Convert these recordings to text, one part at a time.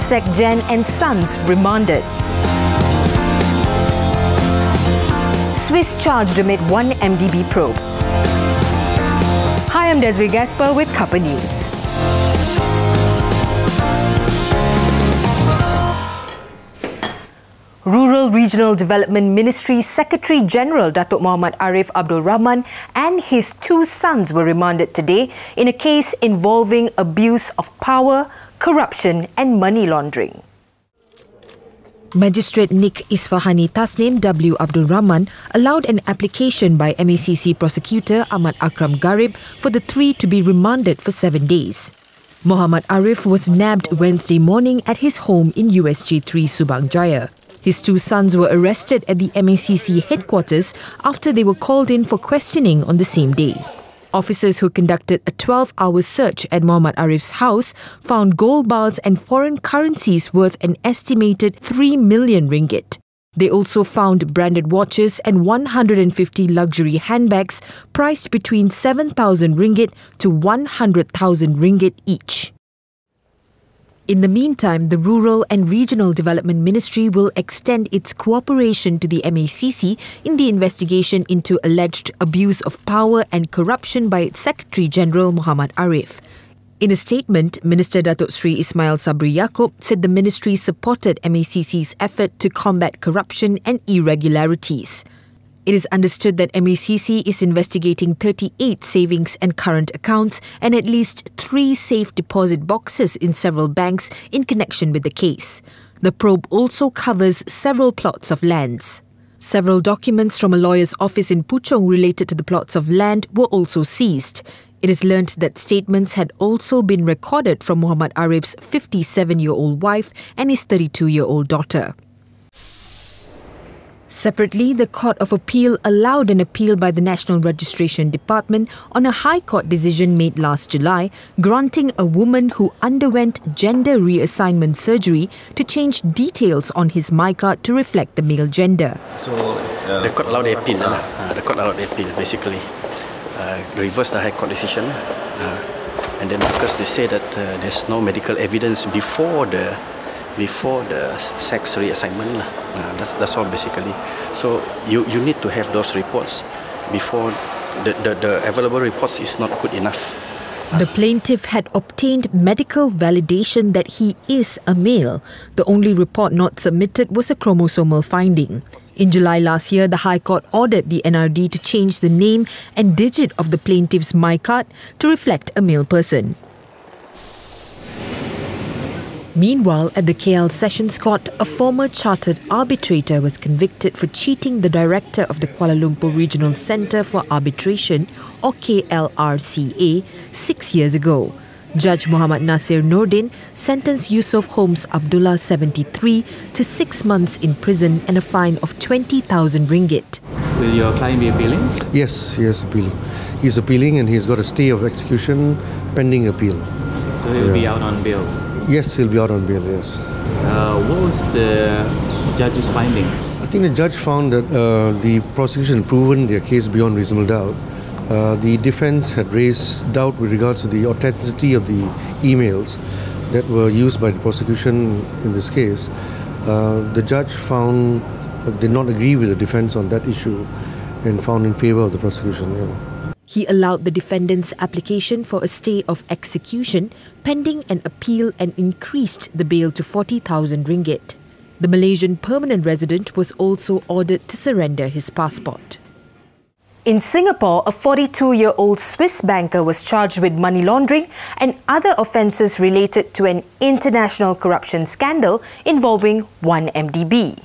Sec-Gen and Sons remanded. Swiss charged amid 1 MDB probe. Hi, I'm Desiree Gasper with Cuppa News. Rural Regional Development Ministry Secretary General Datuk Muhammad Arif Abdul Rahman and his 2 sons were remanded today in a case involving abuse of power, corruption and money laundering. Magistrate Nik Isfahani Tasnim W. Abdul Rahman allowed an application by MACC prosecutor Ahmad Akram Garib for the 3 to be remanded for 7 days. Muhammad Arif was nabbed Wednesday morning at his home in USJ 3 Subang Jaya. His 2 sons were arrested at the MACC headquarters after they were called in for questioning on the same day. Officers who conducted a 12-hour search at Muhammad Arif's house found gold bars and foreign currencies worth an estimated 3 million ringgit. They also found branded watches and 150 luxury handbags priced between 7,000 ringgit to 100,000 ringgit each. In the meantime, the Rural and Regional Development Ministry will extend its cooperation to the MACC in the investigation into alleged abuse of power and corruption by its Secretary General Muhammad Arif. In a statement, Minister Datuk Sri Ismail Sabri Yaakob said the ministry supported MACC's effort to combat corruption and irregularities. It is understood that MACC is investigating 38 savings and current accounts and at least 3 safe deposit boxes in several banks in connection with the case. The probe also covers several plots of lands. Several documents from a lawyer's office in Puchong related to the plots of land were also seized. It is learnt that statements had also been recorded from Muhammad Arif's 57-year-old wife and his 32-year-old daughter. Separately, the Court of Appeal allowed an appeal by the National Registration Department on a High Court decision made last July, granting a woman who underwent gender reassignment surgery to change details on his MyCard to reflect the male gender. So, the court allowed the appeal. The court allowed the appeal, basically. Reversed the High Court decision. And then because they say that there's no medical evidence before the sex reassignment. That's all basically. So you need to have those reports before the available reports is not good enough. The plaintiff had obtained medical validation that he is a male. The only report not submitted was a chromosomal finding. In July last year, the High Court ordered the NRD to change the name and digit of the plaintiff's MyCard to reflect a male person. Meanwhile, at the KL Sessions Court, a former chartered arbitrator was convicted for cheating the director of the Kuala Lumpur Regional Centre for Arbitration, or KLRCA, 6 years ago. Judge Muhammad Nasir Nordin sentenced Yusof Holmes Abdullah, 73, to 6 months in prison and a fine of 20,000 ringgit. Will your client be appealing? Yes, he is appealing. He's appealing and he's got a stay of execution pending appeal. So he'll be out on bail? Yes, he'll be out on bail, yes. What was the judge's finding? I think the judge found that the prosecution had proven their case beyond reasonable doubt. The defence had raised doubt with regards to the authenticity of the emails that were used by the prosecution in this case. The judge did not agree with the defence on that issue and found in favour of the prosecution. Yeah. He allowed the defendant's application for a stay of execution pending an appeal and increased the bail to 40,000 ringgit. The Malaysian permanent resident was also ordered to surrender his passport. In Singapore, a 42-year-old Swiss banker was charged with money laundering and other offences related to an international corruption scandal involving 1 MDB.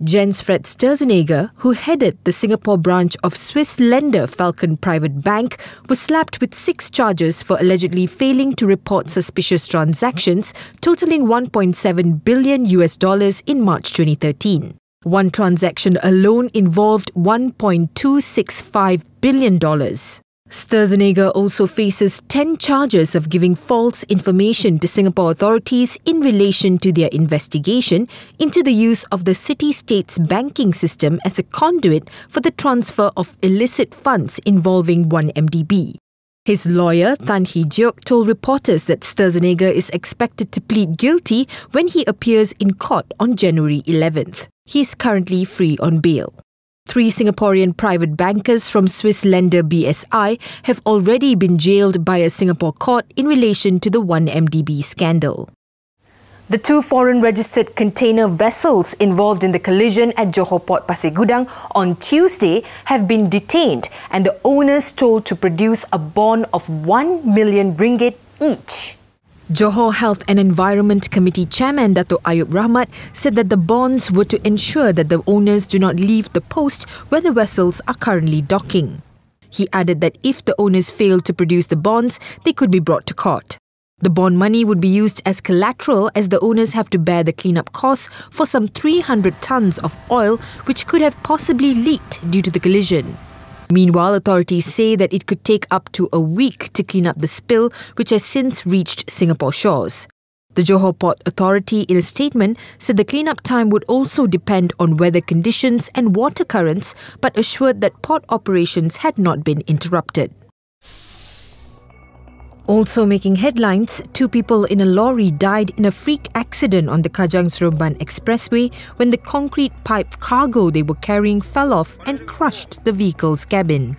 Jens Fred Sturzenegger, who headed the Singapore branch of Swiss lender Falcon Private Bank, was slapped with 6 charges for allegedly failing to report suspicious transactions totaling $1.7 billion in March 2013. One transaction alone involved $1.265 billion. Sturzenegger also faces 10 charges of giving false information to Singapore authorities in relation to their investigation into the use of the city-state's banking system as a conduit for the transfer of illicit funds involving 1MDB. His lawyer, Tan Hee Jeok, told reporters that Sturzenegger is expected to plead guilty when he appears in court on January 11th. He is currently free on bail. 3 Singaporean private bankers from Swiss lender BSI have already been jailed by a Singapore court in relation to the 1MDB scandal. The 2 foreign-registered container vessels involved in the collision at Johor Port Pasir Gudang on Tuesday have been detained and the owners told to produce a bond of 1 million ringgit each. Johor Health and Environment Committee Chairman Dato' Ayub Rahman said that the bonds were to ensure that the owners do not leave the post where the vessels are currently docking. He added that if the owners fail to produce the bonds, they could be brought to court. The bond money would be used as collateral as the owners have to bear the cleanup costs for some 300 tons of oil which could have possibly leaked due to the collision. Meanwhile, authorities say that it could take up to a week to clean up the spill, which has since reached Singapore shores. The Johor Port Authority, in a statement, said the cleanup time would also depend on weather conditions and water currents, but assured that port operations had not been interrupted. Also making headlines, 2 people in a lorry died in a freak accident on the Kajang-Seremban expressway when the concrete pipe cargo they were carrying fell off and crushed the vehicle's cabin.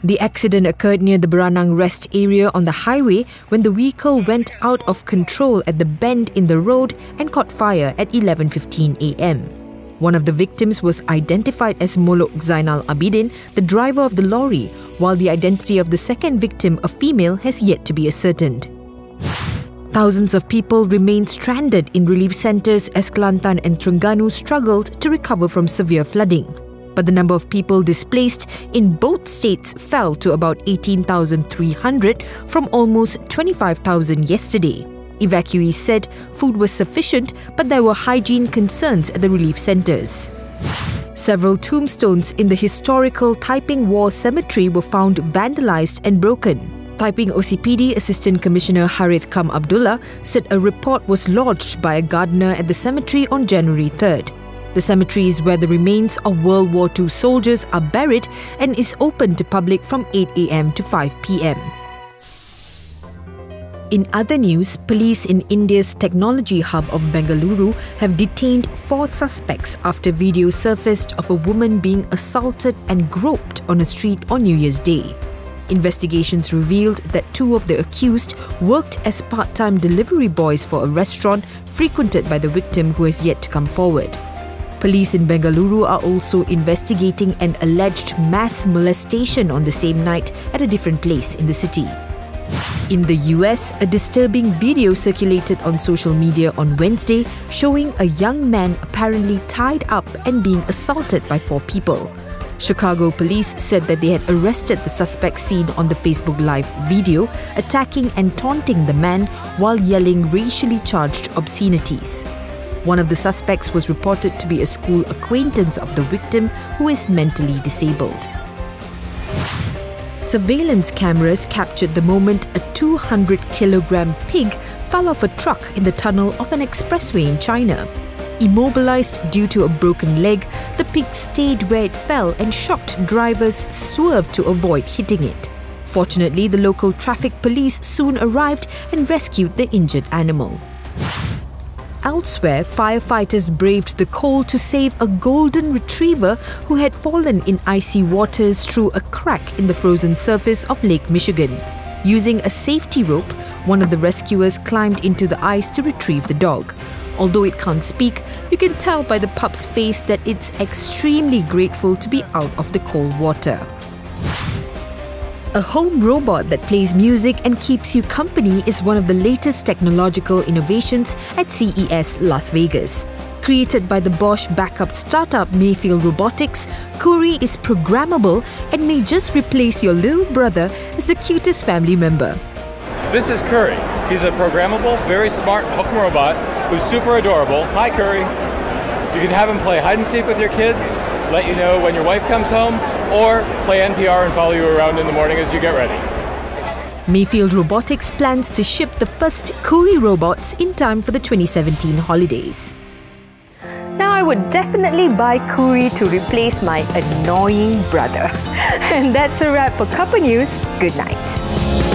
The accident occurred near the Beranang rest area on the highway when the vehicle went out of control at the bend in the road and caught fire at 11:15 a.m. One of the victims was identified as Molok Zainal Abidin, the driver of the lorry, while the identity of the second victim, a female, has yet to be ascertained. Thousands of people remain stranded in relief centres as Kelantan and Terengganu struggled to recover from severe flooding. But the number of people displaced in both states fell to about 18,300 from almost 25,000 yesterday. Evacuees said food was sufficient, but there were hygiene concerns at the relief centres. Several tombstones in the historical Taiping War Cemetery were found vandalised and broken. Taiping OCPD Assistant Commissioner Harith Kam Abdullah said a report was lodged by a gardener at the cemetery on January 3rd. The cemetery is where the remains of World War II soldiers are buried and is open to public from 8 a.m. to 5 p.m. In other news, police in India's technology hub of Bengaluru have detained 4 suspects after video surfaced of a woman being assaulted and groped on a street on New Year's Day. Investigations revealed that 2 of the accused worked as part-time delivery boys for a restaurant frequented by the victim who has yet to come forward. Police in Bengaluru are also investigating an alleged mass molestation on the same night at a different place in the city. In the US, a disturbing video circulated on social media on Wednesday showing a young man apparently tied up and being assaulted by 4 people. Chicago police said that they had arrested the suspect seen on the Facebook Live video, attacking and taunting the man while yelling racially charged obscenities. One of the suspects was reported to be a school acquaintance of the victim who is mentally disabled. Surveillance cameras captured the moment a 200-kilogram pig fell off a truck in the tunnel of an expressway in China. Immobilized due to a broken leg, the pig stayed where it fell and shocked drivers swerved to avoid hitting it. Fortunately, the local traffic police soon arrived and rescued the injured animal. Elsewhere, firefighters braved the cold to save a golden retriever who had fallen in icy waters through a crack in the frozen surface of Lake Michigan. Using a safety rope, one of the rescuers climbed into the ice to retrieve the dog. Although it can't speak, you can tell by the pup's face that it's extremely grateful to be out of the cold water. A home robot that plays music and keeps you company is one of the latest technological innovations at CES Las Vegas. Created by the Bosch backup startup Mayfield Robotics, Kuri is programmable and may just replace your little brother as the cutest family member. This is Curry. He's a programmable, very smart hook robot who's super adorable. Hi, Curry. You can have him play hide and seek with your kids, let you know when your wife comes home, or play NPR and follow you around in the morning as you get ready. Mayfield Robotics plans to ship the first Kuri robots in time for the 2017 holidays. Now, I would definitely buy Kuri to replace my annoying brother. And that's a wrap for Cuppa News. Good night.